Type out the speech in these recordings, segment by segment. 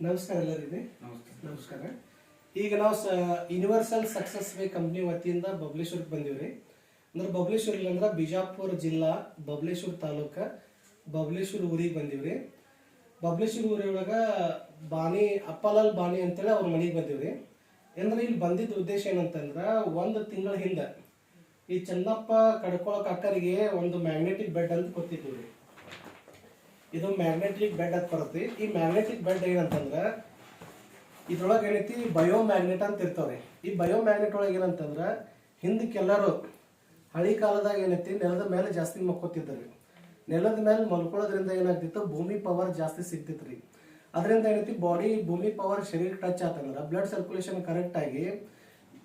ನಮಸ್ಕಾರ ಎಲ್ಲರಿಗೆ. ನಮಸ್ಕಾರ. ಈಗ ನಾವು ಯೂನಿವರ್ಸಲ್ ಸಕ್ಸಸ್ ವೇ ಕಂಪ್ನಿ ವತಿಯಿಂದ ಬಬಲೇಶ್ವರಕ್ಕೆ ಬಂದಿವ್ರಿ. ಅಂದ್ರೆ ಬಬಲೇಶ್ವರ ಅಂದ್ರೆ ಬಿಜಾಪುರ ಜಿಲ್ಲಾ ಬಬಲೇಶ್ವರ ತಾಲೂಕ ಬಬಲೇಶ್ವರ ಊರಿಗೆ ಬಂದಿವ್ರಿ. ಬಬಲೇಶ್ವರ ಊರೊಳಗ ಬಾನಿ ಅಪ್ಪಲಾಲ್ ಬಾನಿ ಅಂತೇಳಿ ಅವ್ರ ಮನೆಗೆ ಬಂದಿವ್ರಿ. ಅಂದ್ರೆ ಇಲ್ಲಿ ಬಂದಿದ್ದ ಉದ್ದೇಶ ಏನಂತಂದ್ರ 1 ತಿಂಗಳ ಹಿಂದೆ ಈ ಚನ್ನಪ್ಪ ಕಡ್ಕೊಳಕ್ ಅಕ್ಕರಿಗೆ ಒಂದು ಮ್ಯಾಗ್ನೆಟಿಕ್ ಬೆಡ್ ಅಂತ ಕೊಟ್ಟಿದ್ವಿ. ಇದು ಮ್ಯಾಗ್ನೆಟಿಕ್ ಬೆಡ್ ಅಂತ ಬರುತ್ತೆ. ಈ ಮ್ಯಾಗ್ನೆಟಿಕ್ ಬೆಡ್ ಏನಂತಂದ್ರ ಇದ್ರೊಳಗೆ ಏನೈತಿ ಬಯೋ ಮ್ಯಾಗ್ನೆಟ್ ಅಂತ ಇರ್ತಾವ್ರಿ. ಈ ಬಯೋ ಮ್ಯಾಗ್ನೆಟ್ ಒಳಗೆ ಏನಂತಂದ್ರ ಹಿಂದಕ್ಕೆಲ್ಲರೂ ಹಳಿ ಕಾಲದಾಗ ಏನೈತಿ ನೆಲದ ಮೇಲೆ ಜಾಸ್ತಿ ಮಕ್ಕೋತಿದ್ರಿ. ನೆಲದ ಮೇಲೆ ಮಲ್ಕೊಳ್ಳೋದ್ರಿಂದ ಏನಾಗ್ತಿತ್ತು, ಭೂಮಿ ಪವರ್ ಜಾಸ್ತಿ ಸಿಗ್ತಿತ್ರಿ. ಅದರಿಂದ ಏನೈತಿ ಬಾಡಿ ಭೂಮಿ ಪವರ್ ಶರೀರ ಟಚ್ ಆತಂದ್ರ ಬ್ಲಡ್ ಸರ್ಕ್ಯುಲೇಷನ್ ಕರೆಕ್ಟ್ ಆಗಿ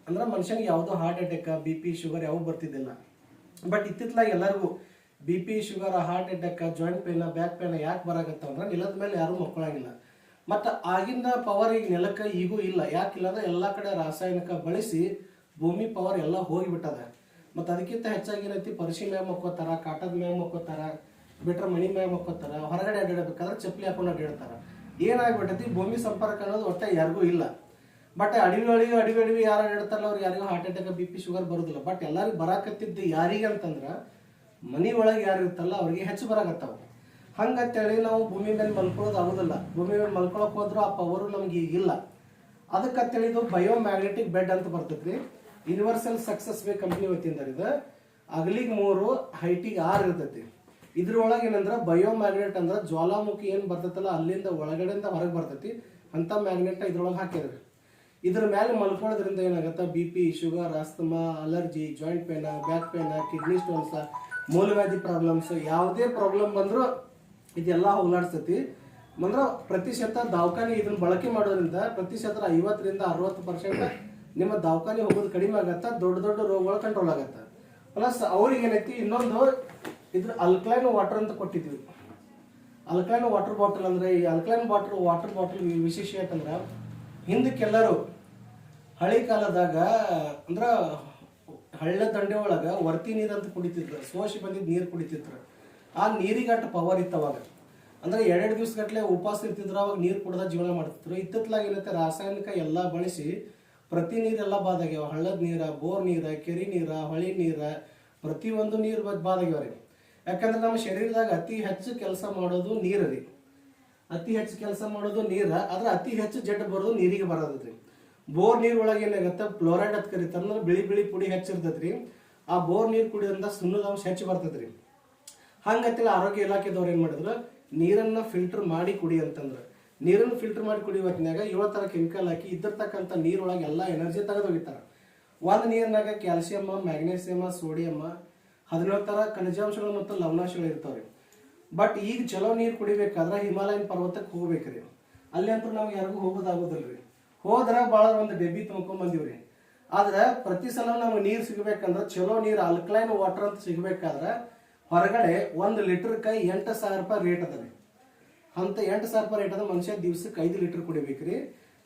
ಅಂದ್ರೆ ಮನುಷ್ಯನಿಗೆ ಯಾವುದೋ ಹಾರ್ಟ್ ಅಟ್ಯಾಕ್, BP, ಶುಗರ್ ಯಾವ ಬರ್ತಿದ್ದಿಲ್ಲ. ಬಟ್ ಇತ್ತಿತ್ತಲಾಗ ಎಲ್ಲರಿಗೂ BP, sugar, heart attack, joint pain, back pain ಯಾಕೆ ಬರಾಕತ್ತಾವ ಅಂದ್ರೆ ನೆಲದ ಮೇಲೆ ಯಾರು ಮಕ್ಕಳಾಗಿಲ್ಲ. ಮತ್ತು ಆಗಿಂದ ಪವರ್ ಈಗ ನೆಲಕ್ಕೆ ಈಗೂ ಇಲ್ಲ. ಯಾಕಿಲ್ಲ ಅಂದ್ರೆ ಎಲ್ಲ ಕಡೆ ರಾಸಾಯನಿಕ ಬಳಸಿ ಭೂಮಿ ಪವರ್ ಎಲ್ಲ ಹೋಗಿಬಿಟ್ಟದ. ಮತ್ತು ಅದಕ್ಕಿಂತ ಹೆಚ್ಚಾಗಿ ಏನೈತಿ ಪರಿಶಿ ಮ್ಯಾಗ ಮಕ್ಕೋತಾರ, ಕಾಟದ ಮ್ಯಾಗ ಮಕ್ಕೋತಾರ, ಬಿಟ್ರೆ ಮಣಿ ಮ್ಯಾಗ ಮಕ್ಕೋತಾರ, ಹೊರಗಡೆ ಅಡ್ಡಾಡಬೇಕಾದ್ರೆ ಚಪ್ಪಲಿ ಹಾಕೊಂಡು ಅಡ್ಡಾಡ್ತಾರ. ಏನಾಗ್ಬಿಟ್ಟೈತಿ, ಭೂಮಿ ಸಂಪರ್ಕ ಅನ್ನೋದು ಒಟ್ಟೆ ಯಾರಿಗೂ ಇಲ್ಲ. ಬಟ್ ಅಡಿವಿ ಯಾರು ಅಡ್ಡಾಡ್ತಾರಲ್ಲ ಅವ್ರಿಗೆ ಯಾರಿಗೂ ಹಾರ್ಟ್ ಅಟ್ಯಾಕ್, BP, ಶುಗರ್ ಬರೋದಿಲ್ಲ. ಬಟ್ ಎಲ್ಲರಿಗೂ ಬರಾಕತ್ತಿದ್ದು ಯಾರಿಗೆ ಅಂತಂದ್ರ ಮನಿ ಒಳಗೆ ಯಾರು ಇರ್ತಲ್ಲ ಅವ್ರಿಗೆ ಹೆಚ್ಚು ಬರಾಕತ್ತಾವ. ಹಂಗಂತೇಳಿ ನಾವು ಭೂಮಿ ಮೇಲೆ ಮಲ್ಕೊಳ್ಳೋದು ಆಗೋದಿಲ್ಲ. ಭೂಮಿ ಮೇಲೆ ಮಲ್ಕೊಳಕ್ ಹೋದ್ರು ಆ ಪವರು ನಮ್ಗೆ ಈಗಿಲ್ಲ. ಅದಕ್ಕಂತೇಳಿ ಇದು ಬಯೋ ಮ್ಯಾಗ್ನೆಟಿಕ್ ಬೆಡ್ ಅಂತ ಬರ್ತೈತ್ರಿ. ಯೂನಿವರ್ಸಲ್ ಸಕ್ಸಸ್ ವೇ ಕಂಪ್ನಿ ವತಿಯಿಂದ ಇದು ಅಗಲಿಗೆ 3 ಹೈಟಿಗೆ 6 ಇರ್ತೈತಿ. ಇದ್ರೊಳಗೆ ಏನಂದ್ರ ಬಯೋ ಮ್ಯಾಗ್ನೆಟ್ ಅಂದ್ರ ಜ್ವಾಲಾಮುಖಿ ಏನ್ ಬರ್ತೈತಲ್ಲ ಅಲ್ಲಿಂದ ಒಳಗಡೆಯಿಂದ ಹೊರಗೆ ಬರ್ತೈತಿ ಅಂತ ಮ್ಯಾಗ್ನೆಟ್ ಇದ್ರೊಳಗೆ ಹಾಕಿದ್ರಿ. ಇದ್ರ ಮೇಲೆ ಮಲ್ಕೊಳ್ಳೋದ್ರಿಂದ ಏನಾಗತ್ತ, BP, sugar, asthma, allergy, joint pain, back pain, kidney stones, ಮೂಲವ್ಯಾಧಿ ಪ್ರಾಬ್ಲಮ್ಸ್ ಯಾವುದೇ ಪ್ರಾಬ್ಲಮ್ ಬಂದ್ರು ಇದೆಲ್ಲ ಹೋಗ್ಲಾಡ್ಸ್ತೈತಿ. ಅಂದ್ರೆ ಪ್ರತಿಶತ ದವಾಖಾನೆ ಇದನ್ನ ಬಳಕೆ ಮಾಡೋದ್ರಿಂದ ಪ್ರತಿಶತ 50ರಿಂದ 60% ನಿಮ್ಮ ದವಾಖಾನೆ ಹೋಗೋದು ಕಡಿಮೆ ಆಗತ್ತ. ದೊಡ್ಡ ದೊಡ್ಡ ರೋಗಗಳು ಕಂಟ್ರೋಲ್ ಆಗತ್ತ. ಪ್ಲಸ್ ಅವ್ರಿಗೆ ಏನೈತಿ ಇನ್ನೊಂದು ಇದ್ರ ಅಲ್ಕಲೈನ್ ವಾಟರ್ ಅಂತ ಕೊಟ್ಟಿದ್ವಿ. ಅಲ್ಕಲೈನ್ ವಾಟರ್ ಬಾಟಲ್ ಅಂದ್ರೆ ಈ ಅಲ್ಕಲೈನ್ ವಾಟರ್ ಬಾಟಲ್ ವಿಶೇಷ ಯಾಕಂದ್ರ ಹಿಂದಕ್ಕೆಲ್ಲರೂ ಹಳಿ ಕಾಲದಾಗ ಅಂದ್ರ ಹಳ್ಳ ದಂಡೆ ಒಳಗ ವರ್ತಿ ನೀರು ಅಂತ ಕುಡಿತಿದ್ರು. ಸೋಸಿ ಬಂದಿದ್ ನೀರು ಕುಡಿತಿದ್ರು. ಆ ನೀರಿಗಟ್ಟ ಪವರ್ ಇತ್ತು ಅವಾಗ. ಅಂದ್ರೆ 2 ದಿವಸ ಗಟ್ಲೆ ಉಪವಾಸ ಇರ್ತಿದ್ರು. ಅವಾಗ ನೀರು ಕುಡ್ದ ಜೀವನ ಮಾಡ್ತಿದ್ರು. ಇತ್ತಿತ್ತಲಾಗ ಏನೈತೆ ರಾಸಾಯನಿಕ ಎಲ್ಲಾ ಬಳಸಿ ಪ್ರತಿ ನೀರೆಲ್ಲ ಬಾದಾಗ್ಯಾವ. ಹಳ್ಳದ ನೀರ, ಬೋರ್ ನೀರ, ಕೆರಿ ನೀರ, ಹೊಳಿ ನೀರ, ಪ್ರತಿಯೊಂದು ನೀರು ಬಾದಾಗ್ಯಾವ್ರಿ. ಯಾಕಂದ್ರೆ ನಮ್ಮ ಶರೀರದಾಗ ಅತಿ ಹೆಚ್ಚು ಕೆಲಸ ಮಾಡೋದು ನೀರು ರೀ. ಅತಿ ಹೆಚ್ಚು ಕೆಲಸ ಮಾಡೋದು ನೀರ. ಆದ್ರೆ ಅತಿ ಹೆಚ್ಚು ಜಡ್ ಬರೋದು ನೀರಿಗೆ ಬರೋದ್ರಿ. ಬೋರ್ ನೀರ್ ಒಳಗೆ ಏನಾಗತ್ತೆ, ಫ್ಲೋರೈಡ್ ಅಂತ ಕರೀತಾರ. ಅಂದ್ರೆ ಬಿಳಿ ಪುಡಿ ಹೆಚ್ಚಿರ್ತೈತ್ರಿ. ಆ ಬೋರ್ ನೀರು ಕುಡಿಯೋದ್ರಿಂದ ಸುಣ್ಣದ ಅಂಶ ಹೆಚ್ಚು ಬರ್ತೈತ್ರಿ. ಹಂಗಂತೇಳಿ ಆರೋಗ್ಯ ಇಲಾಖೆದವ್ರು ಏನ್ ಮಾಡಿದ್ರು, ನೀರನ್ನ ಫಿಲ್ಟರ್ ಮಾಡಿ ಕುಡಿ ಅಂತಂದ್ರ. ನೀರನ್ನು ಫಿಲ್ಟರ್ ಮಾಡಿ ಕುಡಿಯೋ ಹೊತ್ತಿನಾಗ 7 ತರ ಕೆಮಿಕಲ್ ಹಾಕಿ ಇದ್ದಿರ್ತಕ್ಕಂಥ ನೀರೊಳಗೆ ಎಲ್ಲ ಎನರ್ಜಿ ತೆಗೆದೋಗಿತಾರ. ಒಂದು ನೀರಿನಾಗ ಕ್ಯಾಲ್ಸಿಯಂ, ಮ್ಯಾಗ್ನೇಸಿಯಮ್, ಸೋಡಿಯಂ, 17 ತರ ಖನಿಜಾಂಶಗಳು ಮತ್ತು ಲವಣಾಂಶಗಳು ಇರ್ತಾವ್ರಿ. ಬಟ್ ಈಗ ಚಲೋ ನೀರು ಕುಡಿಬೇಕಾದ್ರೆ ಹಿಮಾಲಯನ್ ಪರ್ವತಕ್ಕೆ ಹೋಗ್ಬೇಕ್ರಿ. ಅಲ್ಲಿ ಅಂತೂ ನಾವು ಯಾರಿಗೂ ಹೋಗೋದಾಗೋದಿಲ್ರಿ. ಹೋದ್ರ ಭಾಳ ಒಂದು ಡೆಬ್ಬಿ ತುಂಬ್ಕೊಂಡ್ ಬಂದಿವ್ರಿ. ಆದ್ರೆ ಪ್ರತಿ ಸಲ ನಮ್ಗೆ ನೀರು ಸಿಗ್ಬೇಕಂದ್ರೆ ಚಲೋ ನೀರು ಅಲ್ಕಲೈನ್ ವಾಟರ್ ಅಂತ ಸಿಗ್ಬೇಕಾದ್ರೆ ಹೊರಗಡೆ 1 ಲೀಟರ್ಗೆ 8,000 ರೂಪಾಯಿ ರೇಟ್ ಅದ ರೀ. ಅಂತ 8,000 ರೂಪಾಯಿ ರೇಟ್ ಅದ. ಮನುಷ್ಯ ದಿವ್ಸಕ್ಕೆ 5 ಲೀಟರ್ ಕುಡಿಬೇಕ್ರಿ.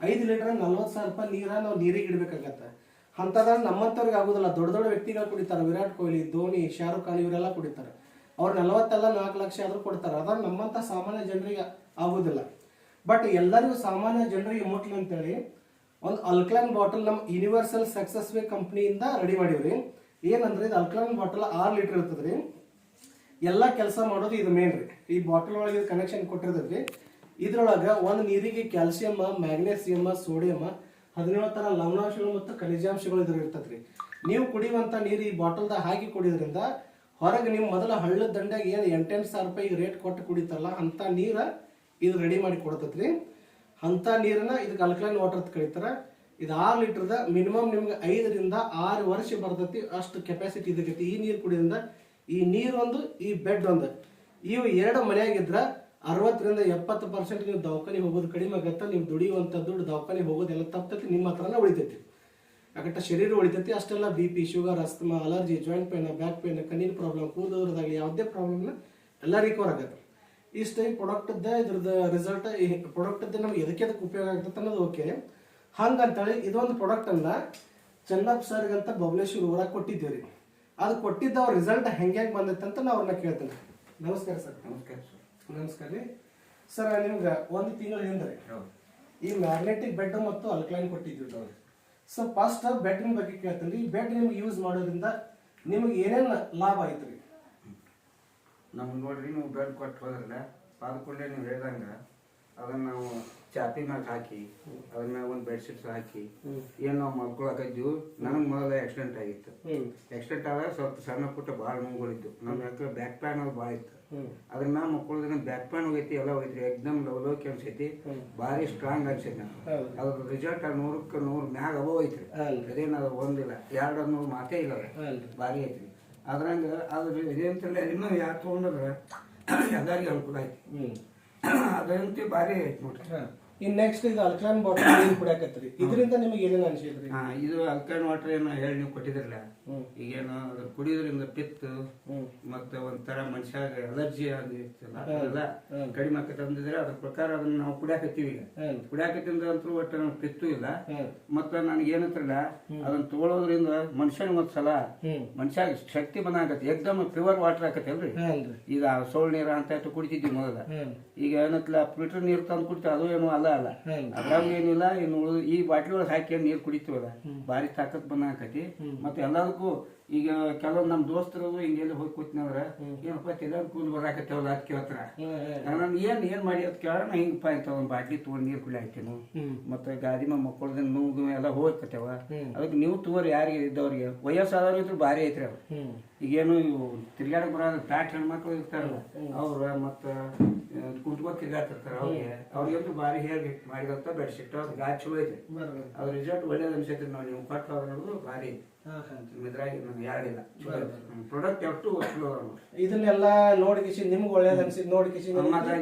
5 ಲೀಟರ್ 40,000 ರೂಪಾಯಿ ನೀರ ನಾವು ನೀರಿಗೆ ಇಡ್ಬೇಕಾಗತ್ತೆ. ಅಂತದ ನಮ್ಮಂತವ್ರಿಗೆ ಆಗುದಿಲ್ಲ. ದೊಡ್ಡ ದೊಡ್ಡ ವ್ಯಕ್ತಿಗಳು ಕುಡಿತಾರೆ. ವಿರಾಟ್ ಕೊಹ್ಲಿ, ಧೋನಿ, ಶಾರುಖ್ ಖಾನ್ ಇವರೆಲ್ಲ ಕುಡಿತಾರೆ. ಅವ್ರು 4 ಲಕ್ಷ ಆದ್ರೂ ಕೊಡ್ತಾರೆ. ಅದ ನಮ್ಮಂತ ಸಾಮಾನ್ಯ ಜನರಿಗೆ ಆಗುದಿಲ್ಲ. ಬಟ್ ಎಲ್ಲರಿಗೂ ಸಾಮಾನ್ಯ ಜನರಿಗೆ ಮುಟ್ಲಿ ಅಂತೇಳಿ ಒಂದು ಅಲ್ಕಲೈನ್ ಬಾಟಲ್ ನಮ್ಮ ಯೂನಿವರ್ಸಲ್ ಸಕ್ಸಸ್ ವೇ ಕಂಪ್ನಿಯಿಂದ ರೆಡಿ ಮಾಡಿವ್ರಿ. ಏನಂದ್ರೆ ಇದು ಅಲ್ಕಲೈನ್ ಬಾಟಲ್ 6 ಲೀಟರ್ ಇರ್ತದ್ರಿ. ಎಲ್ಲ ಕೆಲಸ ಮಾಡೋದು ಇದು ಮೇನ್ ರೀ. ಈ ಬಾಟಲ್ ಒಳಗೆ ಕನೆಕ್ಷನ್ ಕೊಟ್ಟಿರ್ತೈತಿ. ಇದ್ರೊಳಗ ಒಂದು ನೀರಿಗೆ ಕ್ಯಾಲ್ಸಿಯಂ, ಮ್ಯಾಗ್ನೇಸಿಯಮ್, ಸೋಡಿಯಂ, 17 ತರ ಲವಣಾಂಶಗಳು ಮತ್ತು ಖನಿಜಾಂಶಗಳು ಇದ್ರ ಇರ್ತೈತ್ರಿ. ನೀವು ಕುಡಿಯುವಂತ ನೀರು ಈ ಬಾಟಲ್ದಾಗ ಹಾಕಿ ಕುಡಿಯೋದ್ರಿಂದ ಹೊರಗೆ ನೀವು ಮೊದಲ ಹಳ್ಳದ ದಂಡೆಗೆ ಏನು 8,000 ರೂಪಾಯಿ ರೇಟ್ ಕೊಟ್ಟು ಕುಡಿತಾರಲ್ಲ ಅಂತ ನೀರ ಇದು ರೆಡಿ ಮಾಡಿ ಕೊಡ್ತೈತ್ರಿ. ಅಂತ ನೀರನ್ನ ಇದಕ್ಕೆ ಅಲ್ಕಲೈನ್ ವಾಟರ್ ಅಂತ ಕರೀತಾರ. ಇದು 6 ಲೀಟರ್ದ ಮಿನಿಮಮ್ ನಿಮ್ಗೆ 5ರಿಂದ 6 ವರ್ಷ ಬರ್ತೈತಿ. ಅಷ್ಟು ಕೆಪಾಸಿಟಿ ಇದಕ್ಕೈತಿ ಈ ನೀರು ಕುಡಿಯೋದ್ರಿಂದ. ಈ ನೀರು ಒಂದು, ಈ ಬೆಡ್ ಒಂದು, ಇವು 2 ಮನೆಯಾಗಿದ್ರ 60ರಿಂದ 70% ನೀವು ದವಾಖಾನೆ ಹೋಗೋದು ಕಡಿಮೆ ಆಗತ್ತ. ನೀವು ದುಡಿಯುವಂತ ದುಡ್ಡು ದವಾಖಾನೆ ಹೋಗೋದೆಲ್ಲ ತಪ್ಪತೈತಿ, ನಿಮ್ಮ ಹತ್ರನ ಉಳಿತೈತಿ. ಯಾಕಂತ ಶರೀರ ಉಳಿತೈತಿ. ಅಷ್ಟೆಲ್ಲ BP, sugar, asthma, allergy, joint pain, back pain, ಕಣ್ಣಿನ ಪ್ರಾಬ್ಲಮ್, ಕೂದೋದ್ರದಾಗಲಿ ಯಾವುದೇ ಪ್ರಾಬ್ಲಮ್ನ ಎಲ್ಲ ರಿಕವರ್ ಆಗತ್ತೆ. ಇಷ್ಟ ಈ ಪ್ರಾಡಕ್ಟ್ದ ಇದ್ರದ್ದು ರಿಸಲ್ಟ್, ಈ ಪ್ರಾಡಕ್ಟ್ದ ನಮ್ಗೆ ಎದಕ್ಕೆ ಉಪಯೋಗ ಆಗ್ತದೆ ಅನ್ನೋದು ಓಕೆ. ಹಂಗಂತೇಳಿ ಇದೊಂದು ಪ್ರಾಡಕ್ಟ್ ಅನ್ನ ಚನ್ನಪ್ಪ ಸರ್ಗಂತ ಬಬಲೇಶ್ವರ ಊರಾಗ ಕೊಟ್ಟಿದ್ದೀವಿ. ಅದು ಕೊಟ್ಟಿದ್ದ ಅವ್ರ ರಿಸಲ್ಟ್ ಹೆಂಗೆ ಬಂದೈತೆ ಅಂತ ನಾವು ಅವ್ರನ್ನ ಕೇಳ್ತೇನೆ. ನಮಸ್ಕಾರ ಸರ್. ನಮಸ್ಕಾರ ಸರ್. ನಮಸ್ಕಾರ ರೀ ಸರ್. ನಿಮ್ಗೆ 1 ತಿಂಗಳ ಹಿಂದೆ ಈ ಮ್ಯಾಗ್ನೆಟಿಕ್ ಬೆಡ್ ಮತ್ತು ಅಲ್ಕ್ಲೈನ್ ಕೊಟ್ಟಿದ್ವಿ ನಾವು. ಸೊ ಫಸ್ಟ್ ಬೆಡ್ನ ಬಗ್ಗೆ ಕೇಳ್ತೀನಿ ರೀ. ಬೆಡ್ ನಿಮ್ಗೆ ಯೂಸ್ ಮಾಡೋದ್ರಿಂದ ನಿಮ್ಗೆ ಏನೇನು ಲಾಭ ಐತ್ರಿ? ನಮ್ಗೆ ನೋಡ್ರಿ, ನೀವು ಬೆಡ್ ಕೊಟ್ಟು ಹೋದ್ರಲ್ಲ, ಪಾದಕೊಳ್ಳೆ ನೀವು ಹೇಳ್ದಂಗೆ ಅದನ್ನ ನಾವು ಚಾಪಿ ಮ್ಯಾಗ ಹಾಕಿ ಅದ್ರ ಮ್ಯಾಗ ಒಂದು ಬೆಡ್ಶೀಟ್ಸ್ ಹಾಕಿ ಏನು ನಾವು ಮಲ್ಕೊಳಕಿದ್ವು. ನನಗೆ ಮೊದಲ ಆಕ್ಸಿಡೆಂಟ್ ಆಗಿತ್ತು. ಆಕ್ಸಿಡೆಂಟ್ ಆದಾಗ ಸ್ವಲ್ಪ ಸಣ್ಣ ಪುಟ್ಟ ಭಾಳ ನೋವುಗಳಿದ್ದು. ನಮ್ಮ ಯಾಕೆ ಬ್ಯಾಕ್ ಪ್ಯಾನ್ ಅದು ಭಾಳ ಇತ್ತು. ಅದ್ರ ಮ್ಯಾಗ ಮಕ್ಕಳದ್ರೆ ಬ್ಯಾಕ್ ಪ್ಯಾನ್ ಹೋಗೈತಿ, ಎಲ್ಲ ಹೋಗೈತಿ, ಎಕ್ದಮ್ ಲವಲೋಕಿ ಅನ್ಸೈತಿ, ಭಾರಿ ಸ್ಟ್ರಾಂಗ್ ಅನ್ಸೈತಿ. ನಾನು ಅದ್ರ ರಿಸಲ್ಟ್ 100ಕ್ಕೆ 100 ಮ್ಯಾಗ ಅವ ಐತ್ರಿ. ಅದೇನು ಅದು ಒಂದಿಲ್ಲ 200 ಮಾತೇ ಇಲ್ಲ, ಭಾರಿ ಐತ್ರಿ. ಅದ್ರಂಗೆ ಅದ್ರ ಇದೇಂತಲ್ಲ ಇನ್ನೂ ಯಾಕೆ ತೊಗೊಂಡ್ರೆ ಎಲ್ಲರಿಗೂ ಅನುಕೂಲ ಐತಿ. ಅದಂತೂ ಭಾರಿ ಐತಿ ನೋಡ್ರಿ. ಇನ್ ನೆಕ್ಸ್ಟ್ ಇದು ಅಲ್ಕ್ಲೈನ್ ಬಾಟಲ್ ನೀರು ಕುಡಿಯಾಕತ್ರಿ, ಇದರಿಂದ ನಿಮಗೆ ಏನೇನು ಅನ್ಸಿದ್ರಿ? ಇದು ಅಲ್ಕೈನ್ ವಾಟರ್ ಏನು ಹೇಳಿ ನೀವು ಕೊಟ್ಟಿದ್ರಲ್ಲ, ಈಗೇನು ಅದ್ರ ಕುಡಿಯೋದ್ರಿಂದ ಪಿತ್ತು ಮತ್ತೆ ಒಂಥರ ಮನುಷ್ಯಾಗ ಅಲರ್ಜಿ ಆಗಿರ್ತಲ್ಲ ಅದೆಲ್ಲ ಕಡಿಮೆ ಆಕತ್ತೆ ಅಂದಿದ್ರೆ ಅದ್ರ ಪ್ರಕಾರ ಅದನ್ನ ನಾವು ಕುಡಿಯಾಕತ್ತೀವಿ. ಈಗ ಕುಡಿಯಾಕತ್ತಿಂದ ಅಂತೂ ಒಟ್ಟು ನಮ್ಗೆ ಪಿತ್ತು ಇಲ್ಲ. ಮತ್ತೆ ನನಗೆ ಏನಂತಾರಲ್ಲ ಅದನ್ನ ತಗೊಳ್ಳೋದ್ರಿಂದ ಮನುಷ್ಯನ ಒಂದ್ಸಲ ಮನುಷ್ಯಾಗ ಶಕ್ತಿ ಬಂದಾಕತಿ, ಏಕ್ದಮ್ ಪ್ಯೂರ್ ವಾಟರ್ ಆಕತಿ ಅಲ್ರಿ. ಈಗ ಸೋಳ್ ನೀರ ಅಂತ ಕುಡಿತಿದ್ವಿ ಮೊದಲ. ಈಗ ಏನತ್ಲ ಫಿಲ್ಟರ್ ನೀರು ತಂದು ಕುಡಿತೀವಿ, ಅದು ಏನು ಅಲ್ಲ ಅದ್ರಾಗ ಏನಿಲ್ಲ. ಇನ್ನು ಈ ಬಾಟ್ಲಿ ಒಳಗೆ ಹಾಕಿ ನೀರು ಕುಡಿತೀವಲ್ಲ, ಭಾರಿ ತಾಕತ್ ಬಂದಾಕತಿ. ಮತ್ತೆ ಎಲ್ಲದಕ್ಕೂ ಈಗ ಕೆಲವೊಂದು ನಮ್ಮ ದೋಸ್ತರು ಹಿಂಗೆಲ್ಲ ಹೋಗಿ ಕೂತಿನಂದ್ರ ಏನಪ್ಪ ತೆಲ ಕೂಲ್ ಬರಾಕತ್ತೇವಲ್ಲ ಅದ್ ಕೇಳ್ತಾರ. ನಾನು ಏನ್ ಮಾಡಿ ಅದ್ ಕೇಳೋಣ ಹಿಂಗಪ್ಪ ಅಂತ ಒಂದು ಬಾಟ್ಲಿ ತಗೊಂಡ್ ನೀರು ಕುಡಿ ಹಾಕ್ತೇನು. ಮತ್ತೆ ಗಾದಿ ಮಕ್ಕಳದ ನೋವು ಎಲ್ಲ ಹೋಗ್ಕತ್ತೇವ. ಅದಕ್ಕೆ ನೀವು ತಗೋರಿ ಯಾರಿಗೆ ಇದ್ದವ್ರಿಗೆ. ವಯಸ್ಸಾದವ್ರು ಇದ್ರು ಭಾರಿ ಐತ್ರಿ ಅವ್ರು. ಈಗೇನು ಇವು ತಿರ್ಗಾಡಕ್ ಬರೋದು ಪ್ಯಾಟ್ ಹೆಣ್ಮಕ್ಳು ಇರ್ತಾರಲ್ಲ ಅವ್ರ ಮತ್ತ ಕುಂತ್ಕೊಂಡ್ ತಿರ್ಗಾಡ್ತಿರ್ತಾರ, ಅವ್ರಿಗಂತೂ ಭಾರಿ ಹೇಳಿ ಮಾಡಿದಂತ ಬೆಡ್ಶೀಟ್ ಅದು ಗಾಡಿ ಚಲೋ ಐತಿ. ಅದ್ರ ರಿಸಲ್ಟ್ ಒಳ್ಳೇದ್ ಅನ್ಸೈತಿ. ನಾವು ನೀವು ಕೊಟ್ಟು ಅನ್ನೋದು ಭಾರಿ ಇದ್ರಾಗಿ ಯಾರಿಲ್ಲ ಪ್ರಾಡಕ್ಟ್ ಎಷ್ಟು ಚಲೋ. ಇದನ್ನೆಲ್ಲ ನೋಡಿಕಿಸಿ ನಿಮ್ಗೆ ಒಳ್ಳೇದ್ ಅನ್ಸಿದ್ ನೋಡಿಕಿಸಿ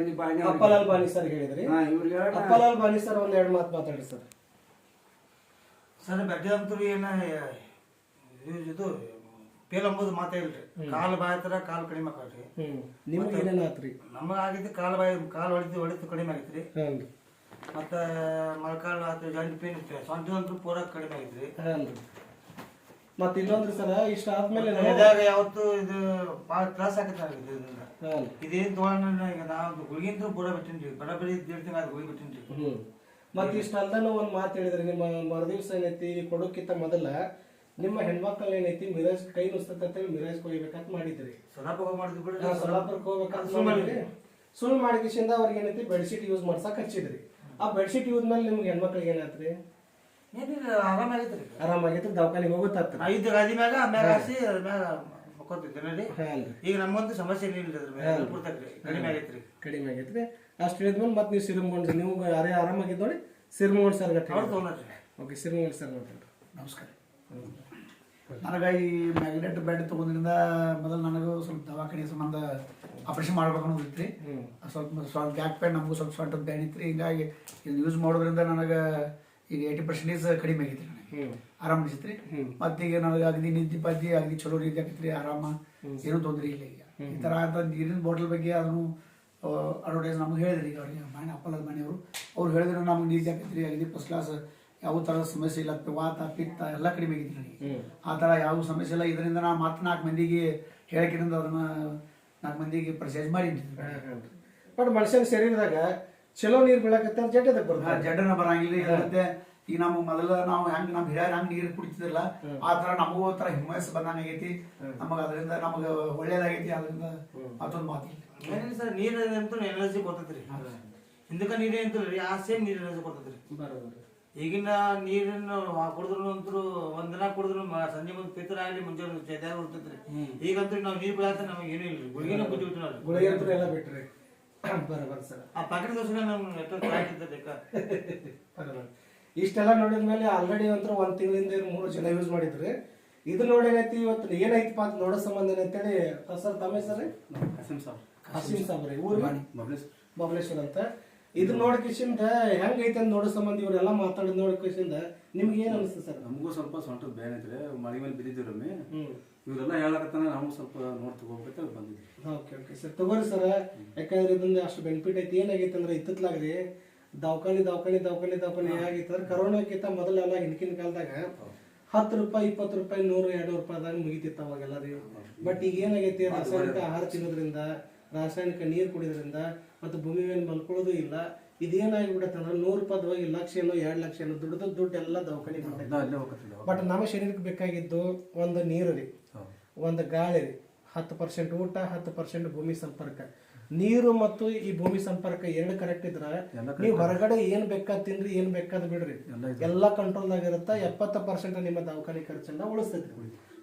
ಅಪ್ಪಲಾಲ್ ಬಾನಿ ಸರ್ ಹೇಳಿದ್ರಿ. ಅಪ್ಪಲಾಲ್ ಬಾನಿ ಸರ್ ಒಂದ್ 2 ಮಾತು ಮಾತಾಡ್ರಿ ಸರ್. ಸರ್ ಬೆಡ್ಡಿ ಅಂತೂ ಏನ ಇದು ಪೇಲ್ ಅಂಬುದು ಮಾತೇ ಇಲ್ರಿ. ಕಾಲು ಬಾಯ್ತಾರ ಕಾಲು ಕಡಿಮೆ ಆಕತ್ರಿ. ನಿಮ್ಗೆ ಏನೇನ್ ಆತ್ರಿ? ನಮಗ ಆಗಿದ್ದು ಕಾಲು ಹೊಡಿತು ಕಡಿಮೆ ಆಗೈತ್ರಿ. ಮತ್ತ ಮೊಳಕಾಲು ಆತು ಜಾಯಿಂಟ್ ಪೇನ್ ಇತ್ತು, ಸೊಂಟ ಅಂತೂ ಪೂರ ಕಡಿಮೆ ಆಗೈತ್ರಿ. ಮತ್ತ ಇನ್ನೊಂದ್ರಿ ಸರ ಇಷ್ಟ ಆದ್ಮೇಲೆ ಯಾವತ್ತು ಇದು ಭಾಳ ತ್ರಾಸ ಆಗತ್ತೆ ಇದರಿಂದ. ಇದೇನ್ ತಗೊಂಡ ಈಗ ನಾವು ಗುಳಿಗಿಂತ ಪೂರ ಬಿಟ್ಟಿನ್ರಿ, ಬರಬರಿ 1.5 ತಿಂಗಳ ಗುಳಿ ಬಿಟ್ಟಿನ್ರಿ. ಮತ್ತ ಇಷ್ಟ ಅಲ್ದಾನು ಒಂದ್ ಮಾತು ಹೇಳಿದ್ರಿ. ನಿಮ್ಮ ಮರುದಿವ್ಸ ಏನೈತಿ ಕೊಡೋಕ್ಕಿಂತ ಮೊದಲ ನಿಮ್ಮ ಹೆಣ್ಮಕ್ಳು ಏನೈತಿ ಮಿರಾಜ್ ಕೈ ನುಸ್ತಂತ ಮಿರಾಜ್ ಕೊಯ್ಬೇಕಂತ ಮಾಡಿದ್ರಿ. ಸೊಲ್ಲಾಪುರ ಮಾಡಿದ್ವಿ, ಸೊಲ್ಲಾಪುರಕ್ಕೆ ಹೋಗ್ಬೇಕಂತ ಸುಳ್ಳು ಮಾಡಿಕಿಸಿಂದ ಅವ್ರಿಗೆ ಏನೈತಿ ಬೆಡ್ಶೀಟ್ ಯೂಸ್ ಮಾಡ್ಸಕ್ ಹಚ್ಚಿದ್ರಿ. ಆ ಬೆಡ್ಶೀಟ್ ಯೂಸ್ ಮೇಲೆ ನಿಮ್ಗೆ ಹೆಣ್ಮಕ್ಳಿಗೆ ಏನಾತ್ರಿ? ಏನಿಲ್ಲ, ಆರಾಮಾಗೈತ್ರಿ. ಆರಾಮಾಗೈತ್ರಿ, ದವಾಖಾನಿಗೆ ಹೋಗುತ್ತಾರ. 5 ಗಾದಿ ಮ್ಯಾಗ ಮ್ಯಾಗ ಹಾಸಿ ಅದ್ರ ಮ್ಯಾಗ ಮಕ್ಕೋತಿದ್ರಿ. ಈಗ ನಮ್ಮಂತೂ ಸಮಸ್ಯೆ ಏನಿಲ್ಲ, ಕಡಿಮೆ ಆಗೈತ್ರಿ. ಕಡಿಮೆ ಆಗೈತ್ರಿ. ಅಷ್ಟು ಹೇಳಿದ್ಮೇಲೆ ಮತ್ತೆ ನೀವು ಸಿರಿಮಗೊಂಡ್ರಿ. ನೀವು ಯಾರೇ ಆರಾಮಾಗಿದ್ದು ನೋಡಿ ಸಿರಿಮಗೊಂಡ್ ಸರ್ ಗಟ್ಟಿ. ಓಕೆ, ಸಿರಿಮಗೊಂಡ್ ಸರ್ ನೋಡ್ರಿ. ನಮಸ್ಕಾರ. ನನಗೆ ಈ ಮ್ಯಾಗ್ನೆಟ್ ಬೆಡ್ ತಗೊಂಡ್ರಿಂದ ಮೊದಲು ನನಗೂ ಸ್ವಲ್ಪ ದವಾಖಾನೆ ಸಂಬಂಧ ಆಪರೇಷನ್ ಮಾಡ್ಬೇಕು ಅನ್ನೋದಿತ್ರಿ. ಸ್ವಲ್ಪ ಬ್ಯಾಕ್ ಪೇನ್, ನಮಗೂ ಸ್ವಲ್ಪ ಸೊಂಟದ ಬ್ಯಾನ್ ಇತ್ತು. ಹಿಂಗಾಗಿ ಇದು ಯೂಸ್ ಮಾಡೋದ್ರಿಂದ ನನಗೆ ಈಗ 80% ಕಡಿಮೆ ಆಗೈತ್ರಿ. ನನಗೆ ಆರಾಮ ಅನಿಸೈತ್ರಿ. ಮತ್ತೀಗ ನನಗೆ ಅಗದಿ ನಿದ್ದೆ ಪದ್ದಿ ಅಗದಿ ಚಲೋ ರೀತಿ ಆಗೈತ್ರಿ, ಆರಾಮ, ಏನೂ ತೊಂದರೆ ಇಲ್ಲ. ಈಗ ಈ ಥರ ಅಂತ ನೀರಿನ ಬಾಟಲ್ ಬಗ್ಗೆ ಅದನ್ನು ಅಡ್ವರ್ಟೈಸ್ ನಮ್ಗೆ ಹೇಳಿದ್ರಿ. ಈಗ ಅವ್ರಿಗೆ ಅಪ್ಪಲದ ಮನೆಯವರು ಅವ್ರು ಹೇಳಿದ್ರೆ ನಮ್ಗೆ ನಿದ್ದೆ ಆಗೈತ್ರಿ, ಅಗದಿ ಫಸ್ಟ್ ಕ್ಲಾಸ್, ಯಾವ ಥರದ ಸಮಸ್ಯೆ ಇಲ್ಲ, ವಾತ ಪಿತ್ತ ಎಲ್ಲ ಕಡಿಮೆ ಆಗೈತಿ ನನಗೆ. ಆ ಥರ ಯಾವ ಸಮಸ್ಯೆ ಇಲ್ಲ. ಇದರಿಂದ ನಾನು ಮತ್ತೆ 4 ಮಂದಿಗೆ ಹೇಳಿಕೆಯಿಂದ ಅದನ್ನ 4 ಮಂದಿಗೆ ಪರ್ಚೇಸ್ ಮಾಡಿದ್ವಿ. ಬಟ್ ಮನುಷ್ಯನ ಶರೀರದಾಗ ಚಲೋ ನೀರು ಬೀಳಕತ್ತೆ ಜಡ್ಡದ ಬರ್ತದೆ, ಜಡ್ಡನ ಬರಂಗಿಲ್ಲ. ಮತ್ತೆ ಈಗ ನಾವು ಮೊದಲ ನಾವು ಹೆಂಗ್ ನಮ್ಮ ಹಿರಿಯರ್ ಹೆಂಗ್ ನೀರು ಕುಡಿತಿದ್ರಲ್ಲ ಆ ಥರ ನಮಗೂ ಒಂಥರ ಹಿಮ್ಮಸ್ ಬಂದಂಗ ಆಗೈತಿ. ನಮಗ ಅದರಿಂದ ನಮಗ ಒಳ್ಳೇದಾಗೈತಿ. ಅದರಿಂದ ಮತ್ತೊಂದು ಮಾತಿಲ್ಲ ಸರ್. ನೀರಂತೂ ಎನರ್ಜಿ ಕೊಡ್ತೈತ್ರಿ. ಹಿಂದಕ್ಕ ನೀರೇ ಅಂತಲ್ರಿ, ಆ ಸೇಮ್ ನೀರು ಎನರ್ಜಿ ಕೊಡ್ತೈತ್ರಿ. ಈಗಿನ ನೀರನ್ನು ಕುಡಿದ್ರು ಅಂತೂ ಒಂದಿನ ಕುಡಿದ್ರು ಸಂಜೆ ಮುಂದೆ ಪಿತ್ರ ಆಗಲಿ ಮುಂಜಾನೆ ಚೇದಾಗ ಇರ್ತೈತ್ರಿ. ಈಗಂತೂ ನಾವು ನೀರು ಬಿಡಾತ ನಮಗೆ ಏನೂ ಇಲ್ರಿ. ಗುಳಿಗೆನ ಬಿಟ್ಟು ಬಿಟ್ಟು ನಾವು ಗುಳಿಗೆ ಅಂತೂ ಎಲ್ಲ ಬಿಟ್ರಿ. ಬರೋಬರ್ ಸರ್. ಆ ಪ್ಯಾಕೆಟ್ ದೋಸೆ ನಮ್ಗೆ ಇಷ್ಟೆಲ್ಲ ನೋಡಿದ್ಮೇಲೆ ಆಲ್ರೆಡಿ ಒಂಥರ 1 ತಿಂಗಳಿಂದ 3 ಜನ ಯೂಸ್ ಮಾಡಿದ್ರಿ. ಇದು ನೋಡಿ ಏನೈತಿ ಇವತ್ತು ಏನೈತಪ್ಪ ಅಂತ ನೋಡೋ ಸಂಬಂಧ ಏನಂತೇಳಿ ಸರ್ ತಮ್ಮ ಹೆಸರು ಹಸೀಂ ಸಾಬ್ರಿ, ಊರು ಬಬಲೇಶ್ವರ ಅಂತ. ಇದು ನೋಡ್ಕಿಸಿಂದ ಹೆಂಗೈತೆ ಅಂತ ನೋಡೋ ಸಂಬಂಧ ಇವರೆಲ್ಲ ಮಾತಾಡಿದ್ ನೋಡ್ಕಿಸಿಂದ ನಿಮ್ಗೆ ಏನ್ ಅನಿಸ್ತದೆ ಸರ್? ನಮಗೂ ಸ್ವಲ್ಪ ಸೊಂಟದ ಬ್ಯಾನ್ ಐತ್ರಿ, ಮಳೆ ಮೇಲೆ ಬಿದ್ದಿದ್ದೀರೊಮ್ಮೆ. ಇವರೆಲ್ಲ ಹೇಳಕತ್ತಾನ, ನಾವು ಸ್ವಲ್ಪ ನೋಡಿ ತಗೋಬೇಕಂತ ಬಂದಿದ್ವಿ. ಓಕೆ ಸರ್, ತಗೋರಿ ಸರ್. ಯಾಕಂದ್ರೆ ಇದೊಂದು ಅಷ್ಟು ಬೆನಿಫಿಟ್ ಐತಿ. ಏನಾಗೈತೆ ಅಂದ್ರೆ ಇತ್ತಿತ್ಲಾಗ್ರಿ ದವಾಖಾನೆ ಏನಾಗೈತೆ ಅಂದ್ರೆ ಕರೋನಾಕ್ಕಿಂತ ಮೊದಲೆಲ್ಲ ಹಿಂದಿನ ಕಾಲದಾಗ 10 ರೂಪಾಯಿ 20 ರೂಪಾಯಿ 100 200 ರೂಪಾಯಿದಾಗ ಮುಗಿತಿತ್ತು ಅವಾಗೆಲ್ಲ ರೀ. ಬಟ್ ಈಗ ಏನಾಗೈತಿ, ರಾಸಾಯನಿಕ ಆಹಾರ ತಿನ್ನೋದ್ರಿಂದ, ರಾಸಾಯನಿಕ ನೀರು ಕುಡಿಯೋದ್ರಿಂದ, ಮತ್ತು ಭೂಮಿ ಮೇಲೆ ಮಲ್ಕೊಳ್ಳೋದು ಇಲ್ಲ, ಇದೇನಾಗಿಬಿಡುತ್ತೆ ಅಂದ್ರೆ 100 ರೂಪಾಯಿ ಹೋಗಿ ಲಕ್ಷ ಏನೋ 2 ಲಕ್ಷ ಏನೋ ದುಡ್ಡು ಎಲ್ಲ ದವಾಖಾನೆ ಅಲ್ಲೇ ಹೋಗ್ತದೆ. ಬಟ್ ನಮ್ಮ ಶರೀರಕ್ಕೆ ಬೇಕಾಗಿದ್ದು ಒಂದು ನೀರು ರೀ, ಒಂದು ಗಾಳಿ ರೀ, 10% ಊಟ, 10% ಭೂಮಿ ಸಂಪರ್ಕ. ನೀರು ಮತ್ತು ಈ ಭೂಮಿ ಸಂಪರ್ಕ ಎರಡು ಕರೆಕ್ಟ್ ಇದ್ರ ನೀವು ಹೊರಗಡೆ ಏನ್ ಬೇಕಾದ್ ತಿನ್ರಿ, ಏನ್ ಬೇಕಾದ್ ಬಿಡ್ರಿ, ಎಲ್ಲಾ ಕಂಟ್ರೋಲ್ದಾಗ ಇರುತ್ತ. 70% ನಿಮ್ಮ ದವಾಖಾನೆ ಖರ್ಚನ್ನ ಉಳಿಸ್ತೈತಿ.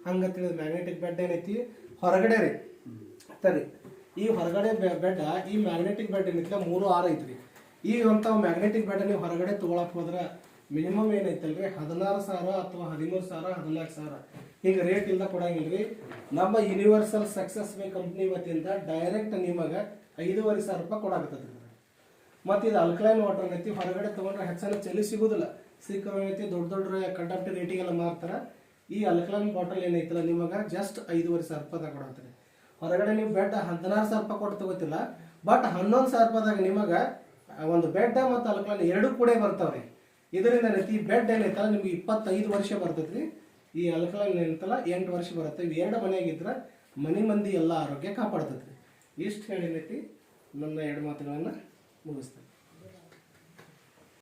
ಹಂಗ ತಿಳಿದ ಮ್ಯಾಗ್ನೆಟಿಕ್ ಬೆಡ್ ಏನೈತಿ ಹೊರಗಡೆ ರೀ ಸರಿ. ಈ ಹೊರಗಡೆ ಬೆಡ್, ಈ ಮ್ಯಾಗ್ನೆಟಿಕ್ ಬೆಡ್ ಏನೈತಿ 3-6 ಐತ್ರಿ. ಈ ಅಂತ ಮ್ಯಾಗ್ನೆಟಿಕ್ ಬೆಡ್ ನೀವು ಹೊರಗಡೆ ತಗೊಳಕ್ ಹೋದ್ರ ಮಿನಿಮಮ್ ಏನೈತಲ್ರಿ 16,000 ಅಥವಾ 13,000, 14,000 ಹಿಂಗ ರೇಟ್ ಇಂದ ಕೊಡಂಗಿಲ್ರಿ. ನಮ್ಮ ಯೂನಿವರ್ಸಲ್ ಸಕ್ಸಸ್ ವೇ ಕಂಪ್ನಿ ವತಿಯಿಂದ ಡೈರೆಕ್ಟ್ ನಿಮಗೆ 5,500 ರೂಪಾಯಿ ಕೊಡಾಕತ್ತದ್ರಿ. ಮತ್ತೆ ಇದು ಅಲ್ಕಲೈನ್ ವಾಟರ್ ಐತಿ, ಹೊರಗಡೆ ತಗೊಂಡ್ರೆ ಹೆಚ್ಚಾಗಿ ಚಳಿ ಸಿಗುದಿಲ್ಲ, ಸಿಕ್ಕೈತಿ. ದೊಡ್ಡ ಕಂಡಕ್ಟಿ ರೇಟಿಂಗ್ ಎಲ್ಲ ಮಾರ್ತಾರ. ಈ ಅಲ್ಕಲೈನ್ ಬಾಟಲ್ ಏನೈತಲ್ಲ ನಿಮಗೆ ಜಸ್ಟ್ 5,500 ರೂಪಾಯಿದಾಗ ಕೊಡತ್ತಾರೆ. ಹೊರಗಡೆ ನೀವು ಬೆಡ್ 16,000 ರೂಪಾಯಿ ಕೊಟ್ಟು ತಗೋತಿಲ್ಲ, ಬಟ್ 11,000 ರೂಪಾಯಿದಾಗ ನಿಮಗೆ ಒಂದು ಬೆಡ್ ಮತ್ತು ಅಲ್ಕಲೈನ್ ಎರಡು ಕೂಡ ಬರ್ತಾವ್ರಿ. ಇದರಿಂದ ಏನೈತಿ ಬೆಡ್ ಏನೈತಲ್ಲ ನಿಮ್ಗೆ 25 ವರ್ಷ ಬರ್ತೈತ್ರಿ. ಈ ಅಲ್ಕಲೈನ್ ಏನೈತಲ್ಲ 8 ವರ್ಷ ಬರುತ್ತೆ. ಇವು 2 ಮನೆಯಾಗಿದ್ರೆ ಮನೆ ಮಂದಿ ಎಲ್ಲ ಆರೋಗ್ಯ ಕಾಪಾಡ್ತೈತ್ರಿ. ಇಷ್ಟು ಹೇಳಿನೈತಿ ನನ್ನ 2 ಮಾತುಗಳನ್ನು ಮುಗಿಸ್ತೇನೆ.